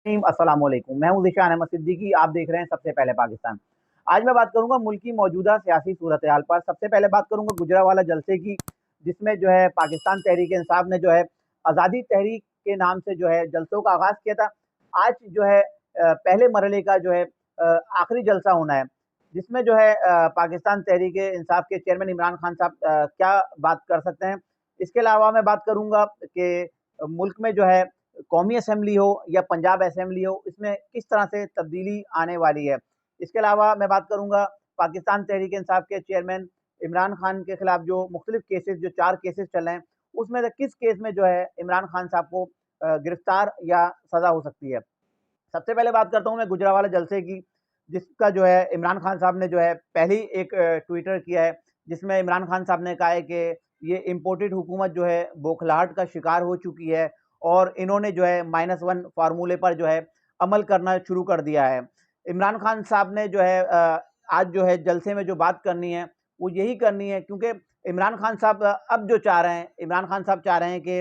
अस्सलाम वालेकुम। मैं हूं ज़ीशान अहमद सिद्दीकी। आप देख रहे हैं सबसे पहले पाकिस्तान। आज मैं बात करूंगा मुल्क की मौजूदा सियासी सूरत-ए-हाल पर। सबसे पहले बात करूंगा गुजरांवाला जलसे की, जिसमें जो है पाकिस्तान तहरीक-ए-इंसाफ ने जो है आज़ादी तहरीक के नाम से जो है जलसों का आगाज़ किया था। आज जो है पहले मरहले का जो है आखिरी जलसा होना है, जिसमें जो है पाकिस्तान तहरीक-ए-इंसाफ के चेयरमैन इमरान खान साहब क्या बात कर सकते हैं। इसके अलावा मैं बात करूंगा कि मुल्क में जो है कौमी असेंबली हो या पंजाब असेंबली हो, इसमें किस तरह से तब्दीली आने वाली है। इसके अलावा मैं बात करूँगा पाकिस्तान तहरीक-ए-इंसाफ के चेयरमैन इमरान खान के खिलाफ जो मुख्तलिफ केसेज़ जो 4 केसेज़ चल रहे हैं, उसमें से किस केस में जो है इमरान खान साहब को गिरफ्तार या सज़ा हो सकती है। सबसे पहले बात करता हूँ मैं गुजरांवाला जलसे की, जिसका जो है इमरान खान साहब ने जो है पहले ही एक ट्विटर किया है, जिसमें इमरान खान साहब ने कहा है कि ये इम्पोर्टेड हुकूमत जो है बौखलाहट का शिकार हो चुकी है और इन्होंने जो है -1 फ़ॉर्मूले पर जो है अमल करना शुरू कर दिया है। इमरान खान साहब ने जो है आज जो है जलसे में जो बात करनी है, वो यही करनी है, क्योंकि इमरान खान साहब अब जो चाह रहे हैं, इमरान खान साहब चाह रहे हैं कि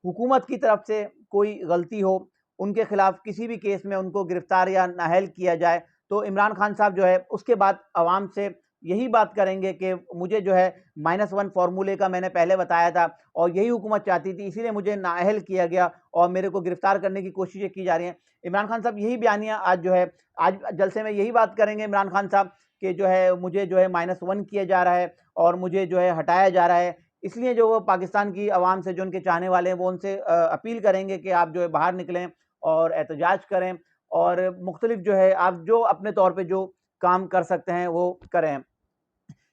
हुकूमत की तरफ से कोई गलती हो, उनके खिलाफ किसी भी केस में उनको गिरफ्तार या नाअहल किया जाए, तो इमरान खान साहब जो है उसके बाद अवाम से यही बात करेंगे कि मुझे जो है -1 फ़ॉर्मूले का मैंने पहले बताया था और यही हुकूमत चाहती थी, इसीलिए मुझे नाअहल किया गया और मेरे को गिरफ्तार करने की कोशिशें की जा रही हैं। इमरान खान साहब यही बयानिया आज जो है आज जलसे में यही बात करेंगे इमरान खान साहब कि जो है मुझे जो है -1 किया जा रहा है और मुझे जो है हटाया जा रहा है। इसलिए जो वो पाकिस्तान की आवाम से जो उनके चाहने वाले हैं, वो उनसे अपील करेंगे कि आप जो है बाहर निकलें और एहतजाज करें और मुख्तलिफ जो है आप जो अपने तौर पे जो काम कर सकते हैं, वो करें।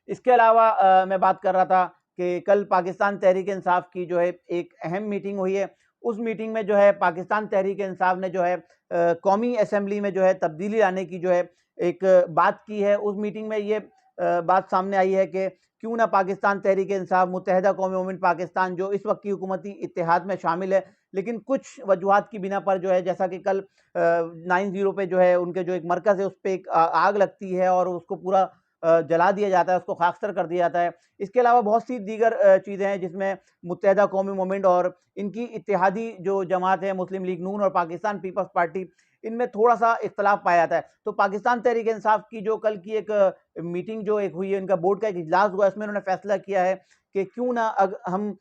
इसके अलावा मैं बात कर रहा था कि कल पाकिस्तान तहरीक-ए-इंसाफ की जो है एक अहम मीटिंग हुई है। उस मीटिंग में जो है पाकिस्तान तहरीक-ए-इंसाफ ने जो है कौमी असेंबली में जो है तब्दीली लाने की जो है एक बात की है। उस मीटिंग में ये बात सामने आई है कि क्यों ना पाकिस्तान तहरीक-ए-इंसाफ मुत्तहिदा कौमी मूवमेंट पाकिस्तान जो इस वक़्त की हुकूमती इत्तेहाद में शामिल है, लेकिन कुछ वजूहात की बिना पर जो है जैसा कि कल 9-0 पे जो है उनके जो एक मरकज़ है उस पे एक आग लगती है और उसको पूरा जला दिया जाता है, उसको खाकसर कर दिया जाता है। इसके अलावा बहुत सी दीगर चीज़ें हैं जिसमें मुत्तहिदा कौमी मूवमेंट और इनकी इत्तेहादी जो जमात है मुस्लिम लीग नून और पाकिस्तान पीपल्स पार्टी, इनमें थोड़ा-सा इख्तलाफ पाया जाता है। तो पाकिस्तान तहरीक-ए-इंसाफ की जो कल की एक मीटिंग जो एक हुई है, इनका बोर्ड का एक इजलास हुआ है, इसमें उन्होंने फैसला किया है कि क्यों ना हम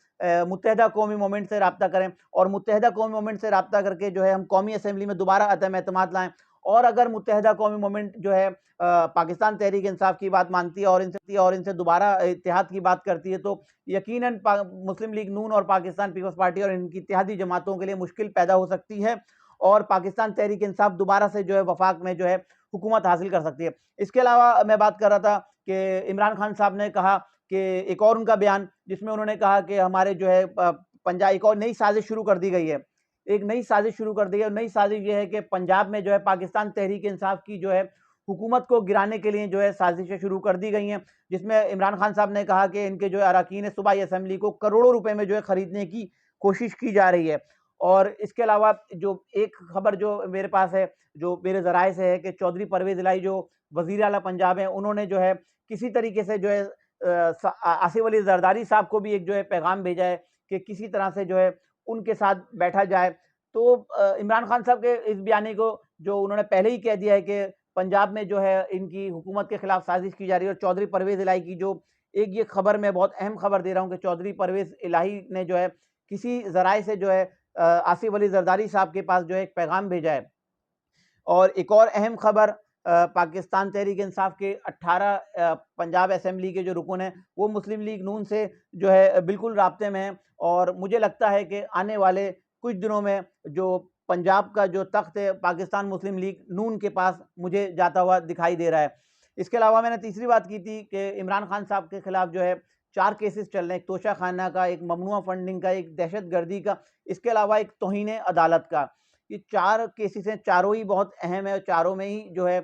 मुत्तहिदा कौमी मूवमेंट से राब्ता करें और मुत्तहिदा कौमी मूवमेंट से राब्ता करके जो है हम कौमी असेंबली में दोबारा अदम एतमाद लाएँ और अगर मुत्तहिदा कौमी मूवमेंट जो है पाकिस्तान तहरीक इंसाफ की बात मानती है और इनसे दोबारा इत्तेहाद की बात करती है, तो यकीनन मुस्लिम लीग नून और पाकिस्तान पीपल्स पार्टी और इनकी इत्तेहादी जमातों के लिए मुश्किल पैदा हो सकती है और पाकिस्तान तहरीक इंसाफ दोबारा से जो है वफाक में जो है हुकूमत हासिल कर सकती है। इसके अलावा मैं बात कर रहा था कि इमरान खान साहब ने कहा कि एक और उनका बयान जिसमें उन्होंने कहा कि हमारे जो है पंजाब एक और नई साजिश शुरू कर दी गई है। एक नई साजिश शुरू कर दी है और नई साजिश ये है कि पंजाब में जो है पाकिस्तान तहरीक इंसाफ की जो है हुकूमत को गिराने के लिए जो है साजिशें शुरू कर दी गई हैं, जिसमें इमरान खान साहब ने कहा कि इनके जो है अरकान सूबाई असेंबली को करोड़ों रुपए में जो है खरीदने की कोशिश की जा रही है। और इसके अलावा जो एक खबर जो मेरे पास है, जो मेरे ज़राए से है कि चौधरी परवेज़ इलाही जो वज़ीर आला पंजाब हैं, उन्होंने जो है किसी तरीके से जो है आसिफ अली ज़रदारी साहब को भी एक जो है पैगाम भेजा है कि किसी तरह से जो है उनके साथ बैठा जाए। तो इमरान खान साहब के इस बयानी को जो उन्होंने पहले ही कह दिया है कि पंजाब में जो है इनकी हुकूमत के खिलाफ साजिश की जा रही है और चौधरी परवेज़ इलाही की जो एक ये खबर मैं बहुत अहम खबर दे रहा हूँ कि चौधरी परवेज़ इलाही ने जो है किसी ज़राए से जो है आसिफ अली ज़रदारी साहब के पास जो है एक पैगाम भेजा है। और एक और अहम खबर पाकिस्तान तहरीक इंसाफ के 18 पंजाब असेंबली के जो रुकन हैं, वो मुस्लिम लीग नून से जो है बिल्कुल राब्ते में हैं और मुझे लगता है कि आने वाले कुछ दिनों में जो पंजाब का जो तख्त है पाकिस्तान मुस्लिम लीग नून के पास मुझे जाता हुआ दिखाई दे रहा है। इसके अलावा मैंने तीसरी बात की थी कि इमरान खान साहब के खिलाफ जो है 4 केसेस चल रहे हैं, एक तोशा खाना का, एक ममनुआ फंडिंग का, एक दहशतगर्दी का, इसके अलावा एक तौहीन अदालत का। ये 4 केसेस हैं, चारों ही बहुत अहम है और चारों में ही जो है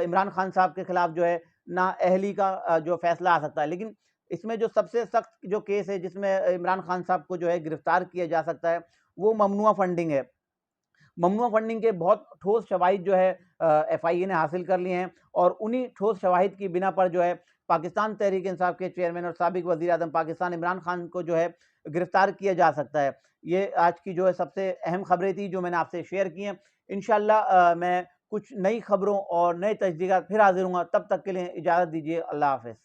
इमरान खान साहब के खिलाफ जो है नाअहली का जो फैसला आ सकता है। लेकिन इसमें जो सबसे सख्त जो केस है जिसमें इमरान खान साहब को जो है गिरफ्तार किया जा सकता है, वो ममनुआ फंडिंग है। ममनुआ फंडिंग के बहुत ठोस शवाहिद जो है एफआईए ने हासिल कर लिए हैं और उन्हीं ठोस शवाहिद की बिना पर जो है पाकिस्तान तहरीक इंसाफ के चेयरमैन और साबिक वज़ीर आज़म पाकिस्तान इमरान खान को जो है गिरफ्तार किया जा सकता है। ये आज की जो है सबसे अहम खबरें थी जो मैंने आपसे शेयर की हैं। इंशाअल्लाह मैं कुछ नई खबरों और नए तजदीदात फिर हाज़िर हूँगा। तब तक के लिए इजाज़त दीजिए। अल्लाह हाफ़िज़।